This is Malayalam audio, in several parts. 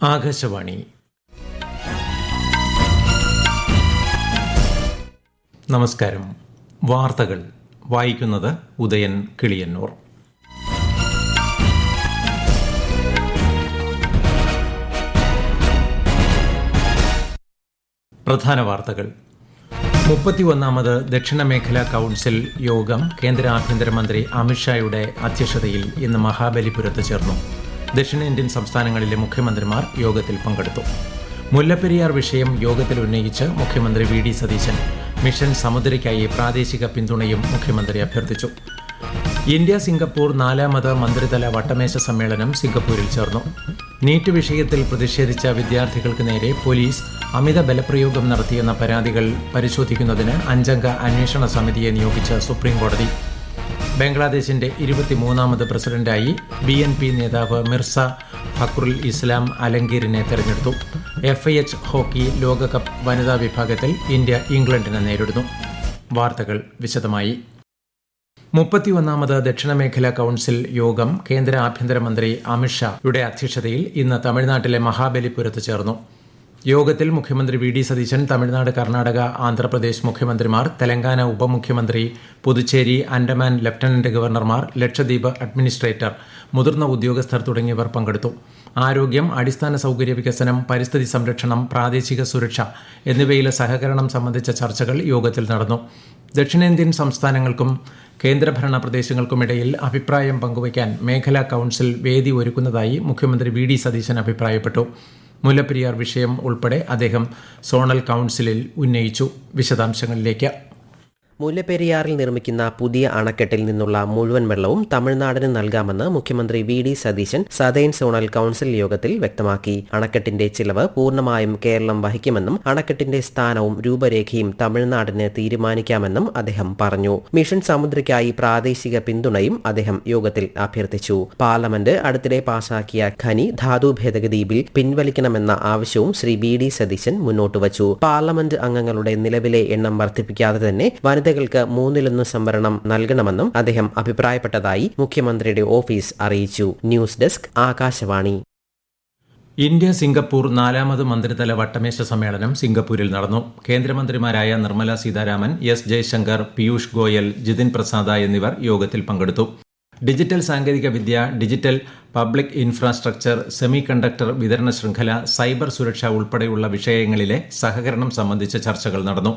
ആകാശവാണി. നമസ്കാരം. വാർത്തകൾ വായിക്കുന്നത് ഉദയൻ കിളിയന്നൂർ. പ്രധാന വാർത്തകൾ. 31ാമത് ദക്ഷിണ മേഖലാ കൌൺസിൽ യോഗം കേന്ദ്ര ആഭ്യന്തരമന്ത്രി അമിത്ഷായുടെ അധ്യക്ഷതയിൽ ഇന്ന് മഹാബലിപുരത്ത് ചേർന്നു. ദക്ഷിണേന്ത്യൻ സംസ്ഥാനങ്ങളിലെ മുഖ്യമന്ത്രിമാർ യോഗത്തിൽ പങ്കെടുത്തു. മുല്ലപ്പെരിയാർ വിഷയം യോഗത്തിൽ ഉന്നയിച്ച് മുഖ്യമന്ത്രി വി ഡി സതീശൻ മിഷൻ സമുദ്രയ്ക്കായി പ്രാദേശിക പിന്തുണയും മുഖ്യമന്ത്രി അഭ്യർത്ഥിച്ചു. ഇന്ത്യ സിംഗപ്പൂർ 4ാമത് മന്ത്രിതല വട്ടമേശ സമ്മേളനം സിംഗപ്പൂരിൽ ചേർന്നു. നീറ്റ് വിഷയത്തിൽ പ്രതിഷേധിച്ച വിദ്യാർത്ഥികൾക്ക് നേരെ പോലീസ് അമിത ബലപ്രയോഗം നടത്തിയെന്ന പരാതികൾ പരിശോധിക്കുന്നതിന് 5-അംഗ അന്വേഷണ സമിതിയെ നിയോഗിച്ച് സുപ്രീംകോടതി. ബംഗ്ലാദേശിന്റെ 23ാമത് പ്രസിഡന്റായി BNP നേതാവ് മിർസ ഫഖ്റുൽ ഇസ്ലാം അലംഗീറിനെ തെരഞ്ഞെടുത്തു. FIH ഹോക്കി ലോകകപ്പ് വനിതാ വിഭാഗത്തിൽ ഇന്ത്യ ഇംഗ്ലണ്ടിനെ നേരിടുന്നു. വാർത്തകൾ വിശദമായി. 31ാമത് ദക്ഷിണ മേഖലാ കൌൺസിൽ യോഗം കേന്ദ്ര ആഭ്യന്തരമന്ത്രി അമിത്ഷായുടെ അധ്യക്ഷതയിൽ ഇന്ന് തമിഴ്നാട്ടിലെ മഹാബലിപുരത്ത് ചേർന്നു. യോഗത്തിൽ മുഖ്യമന്ത്രി വി ഡി സതീശൻ, തമിഴ്നാട്, കർണാടക, ആന്ധ്രാപ്രദേശ് മുഖ്യമന്ത്രിമാർ, തെലങ്കാന ഉപമുഖ്യമന്ത്രി, പുതുച്ചേരി, ആൻഡമാൻ ലഫ്റ്റനന്റ് ഗവർണർമാർ, ലക്ഷദ്വീപ് അഡ്മിനിസ്ട്രേറ്റർ, മുതിർന്ന ഉദ്യോഗസ്ഥർ തുടങ്ങിയവർ പങ്കെടുത്തു. ആരോഗ്യം, അടിസ്ഥാന സൌകര്യ വികസനം, പരിസ്ഥിതി സംരക്ഷണം, പ്രാദേശിക സുരക്ഷ എന്നിവയിലെ സഹകരണം സംബന്ധിച്ച ചർച്ചകൾ യോഗത്തിൽ നടന്നു. ദക്ഷിണേന്ത്യൻ സംസ്ഥാനങ്ങൾക്കും കേന്ദ്രഭരണ പ്രദേശങ്ങൾക്കുമിടയിൽ അഭിപ്രായം പങ്കുവയ്ക്കാൻ മേഖലാ കൌൺസിൽ വേദി ഒരുക്കുന്നതായി മുഖ്യമന്ത്രി വി ഡി സതീശൻ അഭിപ്രായപ്പെട്ടു. മുല്ലപ്പെരിയാർ വിഷയം ഉൾപ്പെടെ അദ്ദേഹം സോണൽ കൌൺസിലിൽ ഉന്നയിച്ചു. വിശദാംശങ്ങളിലേക്ക്. മുല്ലപ്പെരിയാറിൽ നിർമ്മിക്കുന്ന പുതിയ അണക്കെട്ടിൽ നിന്നുള്ള മുഴുവൻ വെള്ളവും തമിഴ്നാടിന് നൽകാമെന്ന് മുഖ്യമന്ത്രി V D Satheesan southern zonal council യോഗത്തിൽ വ്യക്തമാക്കി. അണക്കെട്ടിന്റെ ചിലവ് പൂർണ്ണമായും കേരളം വഹിക്കുമെന്നും അണക്കെട്ടിന്റെ സ്ഥാനവും രൂപരേഖയും തമിഴ്നാടിന് തീരുമാനിക്കാമെന്നും അദ്ദേഹം പറഞ്ഞു. മിഷൻ സമുദ്രയ്ക്കായി പ്രാദേശിക പിന്തുണയും അദ്ദേഹം യോഗത്തിൽ അഭ്യർത്ഥിച്ചു. പാർലമെന്റ് അടുത്തിടെ പാസാക്കിയ ഖനി ധാതു ഭേദഗതി ബിൽ പിൻവലിക്കണമെന്ന ആവശ്യവും ശ്രീ വി ഡി സതീശൻ മുന്നോട്ടുവച്ചു. പാർലമെന്റ് അംഗങ്ങളുടെ നിലവിലെ എണ്ണം വർദ്ധിപ്പിക്കാതെ തന്നെ വനിതകൾക്ക് 1/3 സംവരണം നൽകണമെന്നും അദ്ദേഹം അഭിപ്രായപ്പെട്ടതായി മുഖ്യമന്ത്രിയുടെ ഓഫീസ് അറിയിച്ചു. News desk, Akashvani. India Singapore 4ാമത് മന്ത്രിതല വട്ടമേശ സമ്മേളനം സിംഗപ്പൂരിൽ നടന്നു. കേന്ദ്രമന്ത്രിമാരായ നിർമ്മല സീതാരാമൻ, S ജയശങ്കർ, പീയൂഷ് ഗോയൽ, ജിതിൻ പ്രസാദ എന്നിവർ യോഗത്തിൽ പങ്കെടുത്തു. ഡിജിറ്റൽ സാങ്കേതികവിദ്യ, digital public infrastructure, semi conductor വിതരണ ശൃംഖല, സൈബർ സുരക്ഷ ഉൾപ്പെടെയുള്ള വിഷയങ്ങളിലെ സഹകരണം സംബന്ധിച്ച ചർച്ചകൾ നടന്നു.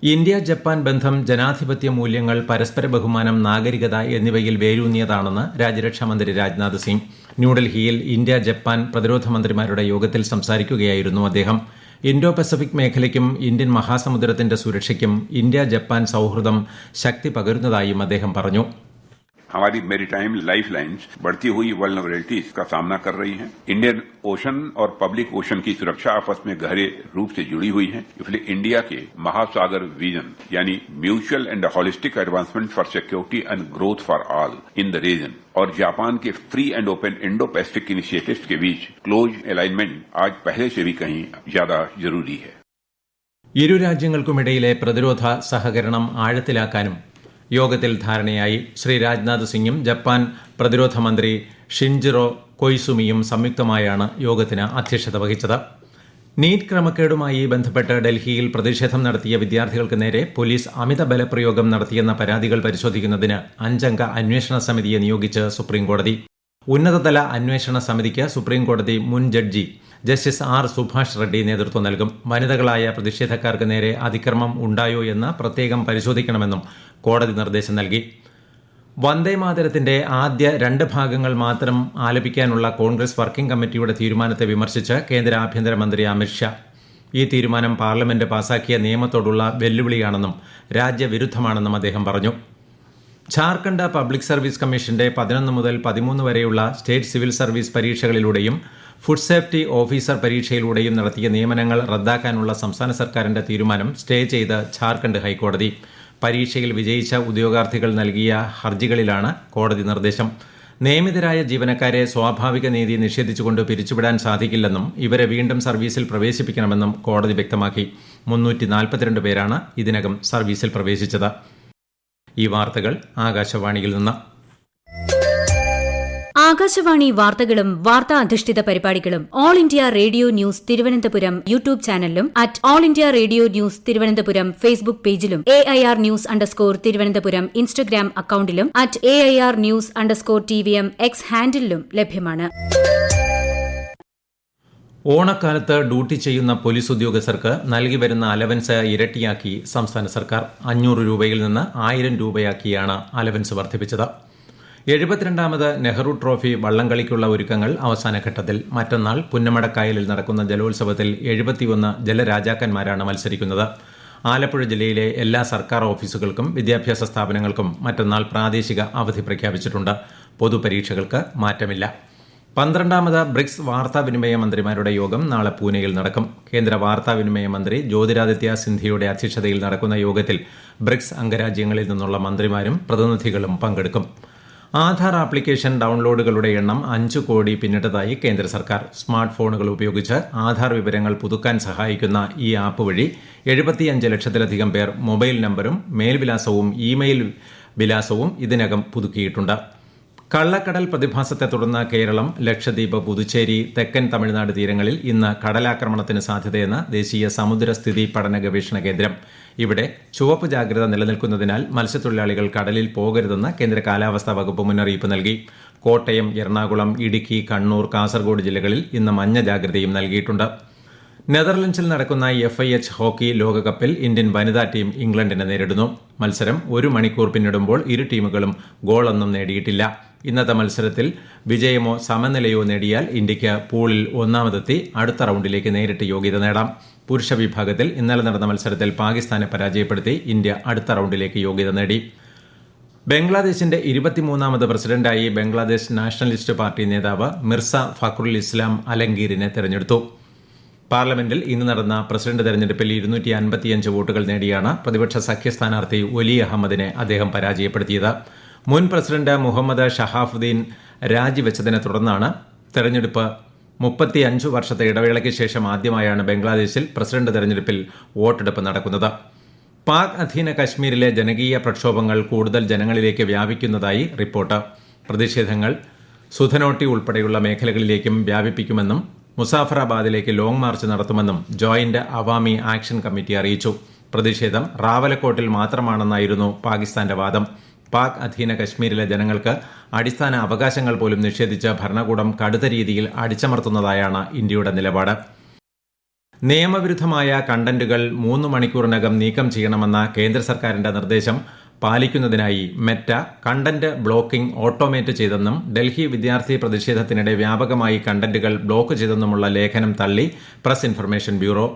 ഇന്ത്യ ജപ്പാൻ ബന്ധം ജനാധിപത്യ മൂല്യങ്ങൾ, പരസ്പര ബഹുമാനം, നാഗരികത എന്നിവയിൽ വേരൂന്നിയതാണെന്ന് രാജ്യരക്ഷാമന്ത്രി രാജ്നാഥ് സിംഗ്. ന്യൂഡൽഹിയിൽ ഇന്ത്യ ജപ്പാൻ പ്രതിരോധ മന്ത്രിമാരുടെ യോഗത്തിൽ സംസാരിക്കുകയായിരുന്നു അദ്ദേഹം. ഇൻഡോ പസഫിക് മേഖലയ്ക്കും ഇന്ത്യൻ മഹാസമുദ്രത്തിന്റെ സുരക്ഷയ്ക്കും ഇന്ത്യ ജപ്പാൻ സൌഹൃദം ശക്തി പകരുന്നതായും അദ്ദേഹം പറഞ്ഞു. हमारी मैरीटाइम लाइफलाइंस बढ़ती हुई वल्नरेबिलिटीज का सामना कर रही हैं। इंडियन ओशन और पब्लिक ओशन की सुरक्षा आपस में गहरे रूप से जुड़ी हुई है। इसलिए इंडिया के महासागर विजन यानी mutual and holistic advancement for security and growth for all in the region और जापान के free and open Indo Pacific initiatives के बीच क्लोज अलाइनमेंट आज पहले से भी कहीं ज्यादा जरूरी है. ഇരു രാജ്യങ്ങൾക്കുമിടയിലെ പ്രതിരോധ സഹകരണം ആഴത്തിലാക്കാനും യോഗത്തിൽ ധാരണയായി. ശ്രീ രാജ്നാഥ് സിംഗും ജപ്പാൻ പ്രതിരോധ മന്ത്രി ഷിൻജിറോ കൊയ്സുമിയും സംയുക്തമായാണ് യോഗത്തിന് അധ്യക്ഷത വഹിച്ചത്. നീറ്റ് ക്രമക്കേടുമായി ബന്ധപ്പെട്ട് ഡൽഹിയിൽ പ്രതിഷേധം നടത്തിയ വിദ്യാർത്ഥികൾക്ക് നേരെ പോലീസ് അമിത ബലപ്രയോഗം നടത്തിയെന്ന പരാതികൾ പരിശോധിക്കുന്നതിന് 5-അംഗ അന്വേഷണ സമിതിയെ നിയോഗിച്ച് സുപ്രീംകോടതി. ഉന്നതതല അന്വേഷണ സമിതിക്ക് സുപ്രീംകോടതി മുൻ judge justice R Subhash Reddy നേതൃത്വം നൽകും. വനിതകളായ പ്രതിഷേധക്കാർക്ക് നേരെ അതിക്രമം ഉണ്ടായോ എന്ന് പ്രത്യേകം പരിശോധിക്കണമെന്നും കോടതി നിർദ്ദേശം നൽകി. വന്ദേമാതരത്തിന്റെ ആദ്യ 2 ഭാഗങ്ങൾ മാത്രം ആലപിക്കാനുള്ള കോൺഗ്രസ് വർക്കിംഗ് കമ്മിറ്റിയുടെ തീരുമാനത്തെ വിമർശിച്ച് കേന്ദ്ര ആഭ്യന്തരമന്ത്രി അമിത്ഷാ. ഈ തീരുമാനം പാർലമെന്റ് പാസാക്കിയ നിയമത്തോടുള്ള വെല്ലുവിളിയാണെന്നും രാജ്യവിരുദ്ധമാണെന്നും അദ്ദേഹം പറഞ്ഞു. ഝാർഖണ്ഡ് പബ്ലിക് സർവീസ് കമ്മീഷന്റെ 11 മുതൽ 13 വരെയുള്ള സ്റ്റേറ്റ് സിവിൽ സർവീസ് പരീക്ഷകളിലൂടെയും ഫുഡ് സേഫ്റ്റി ഓഫീസർ പരീക്ഷയിലൂടെയും നടത്തിയ നിയമനങ്ങൾ റദ്ദാക്കാനുള്ള സംസ്ഥാന സർക്കാരിന്റെ തീരുമാനം സ്റ്റേ ചെയ്ത് ഝാർഖണ്ഡ് ഹൈക്കോടതി. പരീക്ഷയിൽ വിജയിച്ച ഉദ്യോഗാർത്ഥികൾ നൽകിയ ഹർജികളിലാണ് കോടതി നിർദ്ദേശം. നിയമിതരായ ജീവനക്കാരെ സ്വാഭാവിക നീതി നിഷേധിച്ചുകൊണ്ട് പിരിച്ചുവിടാൻ സാധിക്കില്ലെന്നും ഇവരെ വീണ്ടും സർവീസിൽ പ്രവേശിപ്പിക്കണമെന്നും കോടതി വ്യക്തമാക്കി. 342 പേരാണ് ഇതിനകം സർവീസിൽ പ്രവേശിച്ചത്. ഈ വാർത്തകൾ ആകാശവാണിയിൽ നിന്ന്. ആകാശവാണി വാർത്തകളും വാർത്താ അധിഷ്ഠിത പരിപാടികളും All India Radio News Thiruvananthapuram YouTube ചാനലിലും at All India Radio News Thiruvananthapuram Facebook പേജിലും AIR ന്യൂസ് _ ഇൻസ്റ്റഗ്രാം അക്കൌണ്ടിലും at AIR news _TVM X ഹാൻഡിലും ലഭ്യമാണ്. ഓണക്കാലത്ത് ഡ്യൂട്ടി ചെയ്യുന്ന പോലീസ് ഉദ്യോഗസ്ഥർക്ക് നൽകി വരുന്ന അലവൻസ് ഇരട്ടിയാക്കി സംസ്ഥാന സർക്കാർ. 500 രൂപയിൽ നിന്ന് 1000 രൂപയാക്കിയാണ് അലവൻസ് വർദ്ധിപ്പിച്ചത്. 72ാമത് നെഹ്റു ട്രോഫി വള്ളംകളിക്കുള്ള ഒരുക്കങ്ങൾ അവസാനഘട്ടത്തിൽ. മറ്റന്നാൾ പുന്നമടക്കായലിൽ നടക്കുന്ന ജലോത്സവത്തിൽ 71 ജലരാജാക്കന്മാരാണ് മത്സരിക്കുന്നത്. ആലപ്പുഴ ജില്ലയിലെ എല്ലാ സർക്കാർ ഓഫീസുകൾക്കും വിദ്യാഭ്യാസ സ്ഥാപനങ്ങൾക്കും മറ്റന്നാൾ പ്രാദേശിക അവധി പ്രഖ്യാപിച്ചിട്ടുണ്ട്. പൊതുപരീക്ഷകൾക്ക് മാറ്റമില്ല. 12ാമത് ബ്രിക്സ് വാർത്താവിനിമയ മന്ത്രിമാരുടെ യോഗം നാളെ പൂനെയിൽ നടക്കും. കേന്ദ്ര വാർത്താവിനിമയ മന്ത്രി ജ്യോതിരാദിത്യ സിന്ധ്യയുടെ അധ്യക്ഷതയിൽ നടക്കുന്ന യോഗത്തിൽ ബ്രിക്സ് അംഗരാജ്യങ്ങളിൽ നിന്നുള്ള മന്ത്രിമാരും പ്രതിനിധികളും പങ്കെടുക്കും. ആധാർ ആപ്ലിക്കേഷൻ ഡൌൺലോഡുകളുടെ എണ്ണം 5 കോടി പിന്നിട്ടതായി കേന്ദ്ര സർക്കാർ. സ്മാർട്ട് ഫോണുകൾ ഉപയോഗിച്ച് ആധാർ വിവരങ്ങൾ പുതുക്കാൻ സഹായിക്കുന്ന ഈ ആപ്പ് വഴി 75 ലക്ഷത്തിലധികം പേർ മൊബൈൽ നമ്പരും മേൽവിലാസവും ഇമെയിൽ വിലാസവും ഇതിനകം പുതുക്കിയിട്ടുണ്ട്. കള്ളക്കടൽ പ്രതിഭാസത്തെ തുടർന്ന് കേരളം, ലക്ഷദ്വീപ്, പുതുച്ചേരി, തെക്കൻ തമിഴ്നാട് തീരങ്ങളിൽ ഇന്ന് കടലാക്രമണത്തിന് സാധ്യതയെന്ന് ദേശീയ സമുദ്രസ്ഥിതി പഠന ഗവേഷണ കേന്ദ്രം. ഇവിടെ ചുവപ്പ് ജാഗ്രത നിലനിൽക്കുന്നതിനാൽ മത്സ്യത്തൊഴിലാളികൾ കടലിൽ പോകരുതെന്ന് കേന്ദ്ര കാലാവസ്ഥാ വകുപ്പ് മുന്നറിയിപ്പ് നൽകി. കോട്ടയം, എറണാകുളം, ഇടുക്കി, കണ്ണൂർ, കാസർഗോഡ് ജില്ലകളിൽ ഇന്ന് മഞ്ഞ ജാഗ്രതയും നൽകിയിട്ടുണ്ട്. നെതർലൻഡ്സിൽ നടക്കുന്ന FIH ഹോക്കി ലോകകപ്പിൽ ഇന്ത്യൻ വനിതാ ടീം ഇംഗ്ലണ്ടിനെ നേരിടുന്നു. മത്സരം 1 മണിക്കൂർ പിന്നിടുമ്പോൾ ഇരു ടീമുകളും ഗോളൊന്നും നേടിയിട്ടില്ല. ഇന്നത്തെ മത്സരത്തിൽ വിജയമോ സമനിലയോ നേടിയാൽ ഇന്ത്യയ്ക്ക് പൂളിൽ ഒന്നാമതെത്തി അടുത്ത റൌണ്ടിലേക്ക് നേരിട്ട് യോഗ്യത നേടാം. പുരുഷ വിഭാഗത്തിൽ ഇന്നലെ നടന്ന മത്സരത്തിൽ പാകിസ്ഥാനെ പരാജയപ്പെടുത്തി ഇന്ത്യ അടുത്ത റൌണ്ടിലേക്ക് യോഗ്യത നേടി. ബംഗ്ലാദേശിന്റെ 23ാമത് പ്രസിഡന്റായി ബംഗ്ലാദേശ് നാഷണലിസ്റ്റ് പാർട്ടി നേതാവ് മിർസ ഫഖറുൽ ഇസ്ലാം അലംഗീറിനെ തെരഞ്ഞെടുത്തു. പാർലമെന്റിൽ ഇന്ന് നടന്ന പ്രസിഡന്റ് തെരഞ്ഞെടുപ്പിൽ 255 വോട്ടുകൾ നേടിയാണ് പ്രതിപക്ഷ സഖ്യ സ്ഥാനാർത്ഥി ഒലി അഹമ്മദിനെ അദ്ദേഹം പരാജയപ്പെടുത്തിയത്. മുൻ പ്രസിഡന്റ് മുഹമ്മദ് ഷഹാഫുദ്ദീൻ രാജിവെച്ചതിനെ തുടർന്നാണ് തെരഞ്ഞെടുപ്പ്. 35 വർഷത്തെ ഇടവേളയ്ക്ക് ശേഷം ആദ്യമായാണ് ബംഗ്ലാദേശിൽ പ്രസിഡന്റ് തെരഞ്ഞെടുപ്പിൽ വോട്ടെടുപ്പ് നടക്കുന്നത്. പാക് അധീന കശ്മീരിലെ ജനകീയ പ്രക്ഷോഭങ്ങൾ കൂടുതൽ ജനങ്ങളിലേക്ക് വ്യാപിക്കുന്നതായി റിപ്പോർട്ട്. പ്രതിഷേധങ്ങൾ സുധനോട്ടി ഉൾപ്പെടെയുള്ള മേഖലകളിലേക്കും വ്യാപിപ്പിക്കുമെന്നും മുസാഫറാബാദിലേക്ക് ലോങ് മാർച്ച് നടത്തുമെന്നും ജോയിന്റ് അവാമി ആക്ഷൻ കമ്മിറ്റി അറിയിച്ചു. പ്രതിഷേധം റാവലക്കോട്ടിൽ മാത്രമാണെന്നായിരുന്നു പാകിസ്ഥാന്റെ വാദം. പാക് അധീന കശ്മീരിലെ ജനങ്ങൾക്ക് അടിസ്ഥാന അവകാശങ്ങൾ പോലും നിഷേധിച്ച് ഭരണകൂടം കടുത്ത രീതിയിൽ അടിച്ചമർത്തുന്നതായാണ് ഇന്ത്യയുടെ നിലപാട്. നിയമവിരുദ്ധമായ കണ്ടന്റുകൾ 3 മണിക്കൂറിനകം നീക്കം ചെയ്യണമെന്ന കേന്ദ്ര സർക്കാരിന്റെ നിർദ്ദേശം പാലിക്കുന്നതിനായി മെറ്റ കണ്ടന്റ് ബ്ലോക്കിംഗ് ഓട്ടോമേറ്റ് ചെയ്തെന്നും ഡൽഹി വിദ്യാർത്ഥി പ്രതിഷേധത്തിനിടെ വ്യാപകമായി കണ്ടന്റുകൾ ബ്ലോക്ക് ചെയ്തെന്നുമുള്ള ലേഖനം തള്ളി പ്രസ് ഇൻഫർമേഷൻ ബ്യൂറോ.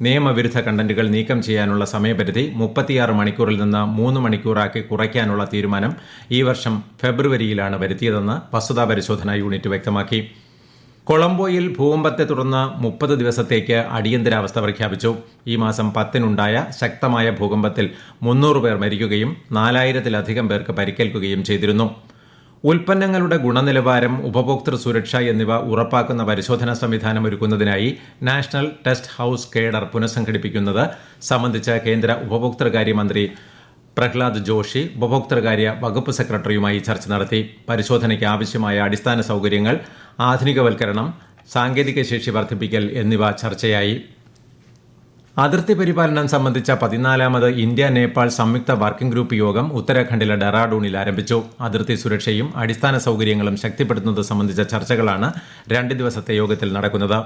നിയമവിരുദ്ധ കണ്ടന്റുകൾ നീക്കം ചെയ്യാനുള്ള സമയപരിധി 36 മണിക്കൂറിൽ നിന്ന് 3 മണിക്കൂറാക്കി കുറയ്ക്കാനുള്ള തീരുമാനം ഈ വർഷം ഫെബ്രുവരിയിലാണ് വരുത്തിയതെന്ന് വസ്തുതാ പരിശോധനാ യൂണിറ്റ് വ്യക്തമാക്കി. കൊളംബോയിൽ ഭൂകമ്പത്തെ തുടർന്ന് 30 ദിവസത്തേക്ക് അടിയന്തരാവസ്ഥ പ്രഖ്യാപിച്ചു. ഈ മാസം 10-നുണ്ടായ ശക്തമായ ഭൂകമ്പത്തിൽ 300 പേർ മരിക്കുകയും 4000-ലധികം പേർക്ക് പരിക്കേൽക്കുകയും ചെയ്തിരുന്നു. ഉൽപ്പന്നങ്ങളുടെ ഗുണനിലവാരം, ഉപഭോക്തൃ സുരക്ഷ എന്നിവ ഉറപ്പാക്കുന്ന പരിശോധനാ സംവിധാനം ഒരുക്കുന്നതിനായി നാഷണൽ ടെസ്റ്റ് ഹൌസ് കേഡർ പുനഃസംഘടിപ്പിക്കുന്നത് സംബന്ധിച്ച് കേന്ദ്ര ഉപഭോക്തൃകാര്യമന്ത്രി പ്രഹ്ലാദ് ജോഷി ഉപഭോക്തൃകാര്യ വകുപ്പ് സെക്രട്ടറിയുമായി ചർച്ച നടത്തി. പരിശോധനയ്ക്ക് ആവശ്യമായ അടിസ്ഥാന സൌകര്യങ്ങൾ, ആധുനികവൽക്കരണം, സാങ്കേതിക ശേഷി വർദ്ധിപ്പിക്കൽ എന്നിവ ചർച്ചയായി. അതിർത്തി പരിപാലനം സംബന്ധിച്ച 14ാമത് ഇന്ത്യ നേപ്പാൾ സംയുക്ത വർക്കിംഗ് ഗ്രൂപ്പ് യോഗം ഉത്തരാഖണ്ഡിലെ ഡെറാഡൂണിൽ ആരംഭിച്ചു. അതിർത്തി സുരക്ഷയും അടിസ്ഥാന സൌകര്യങ്ങളും ശക്തിപ്പെടുത്തുന്നത് സംബന്ധിച്ച ചർച്ചകളാണ് 2 ദിവസത്തെ യോഗത്തിൽ നടക്കുന്നത്.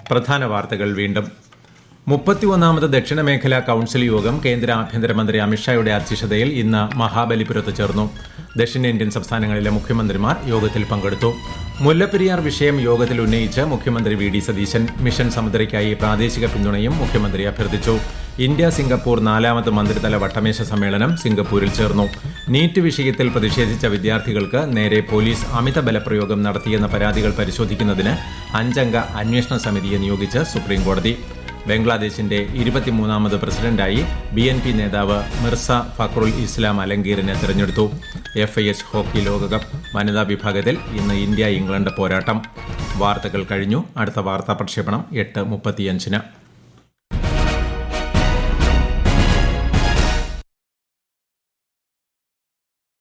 പ്രധാന വാർത്തകൾ വീണ്ടും. 31ാമത് ദക്ഷിണ മേഖലാ കൌൺസിൽ യോഗം കേന്ദ്ര ആഭ്യന്തരമന്ത്രി അമിത്ഷായുടെ അധ്യക്ഷതയിൽ ഇന്ന് മഹാബലിപുരത്ത് ചേർന്നു. ദക്ഷിണേന്ത്യൻ സംസ്ഥാനങ്ങളിലെ മുഖ്യമന്ത്രിമാർ യോഗത്തിൽ പങ്കെടുത്തു. മുല്ലപ്പെരിയാർ വിഷയം യോഗത്തിൽ ഉന്നയിച്ച് മുഖ്യമന്ത്രി VD സതീശൻ. മിഷൻ സമുദ്രയ്ക്കായി പ്രാദേശിക പിന്തുണയും മുഖ്യമന്ത്രി അഭ്യർത്ഥിച്ചു. ഇന്ത്യ സിംഗപ്പൂർ 4ാമത് മന്ത്രിതല വട്ടമേശ സമ്മേളനം സിംഗപ്പൂരിൽ ചേർന്നു. നീറ്റ് വിഷയത്തിൽ പ്രതിഷേധിച്ച വിദ്യാർത്ഥികൾക്ക് നേരെ പോലീസ് അമിത ബലപ്രയോഗം നടത്തിയെന്ന പരാതികൾ പരിശോധിക്കുന്നതിന് 5-അംഗ അന്വേഷണ സമിതിയെ നിയോഗിച്ച് സുപ്രീംകോടതി. ബംഗ്ലാദേശിന്റെ 23ാമത് പ്രസിഡന്റായി BNP നേതാവ് മിർസ ഫഖറുൽ ഇസ്ലാം അലംഗീറിനെ തെരഞ്ഞെടുത്തു. FIH ഹോക്കി ലോകകപ്പ് വനിതാ വിഭാഗത്തിൽ ഇന്ന് ഇന്ത്യ ഇംഗ്ലണ്ട് പോരാട്ടം. വാർത്തകൾ കഴിഞ്ഞു. അടുത്ത വാർത്താ പ്രക്ഷേപണം 8:35-ന്.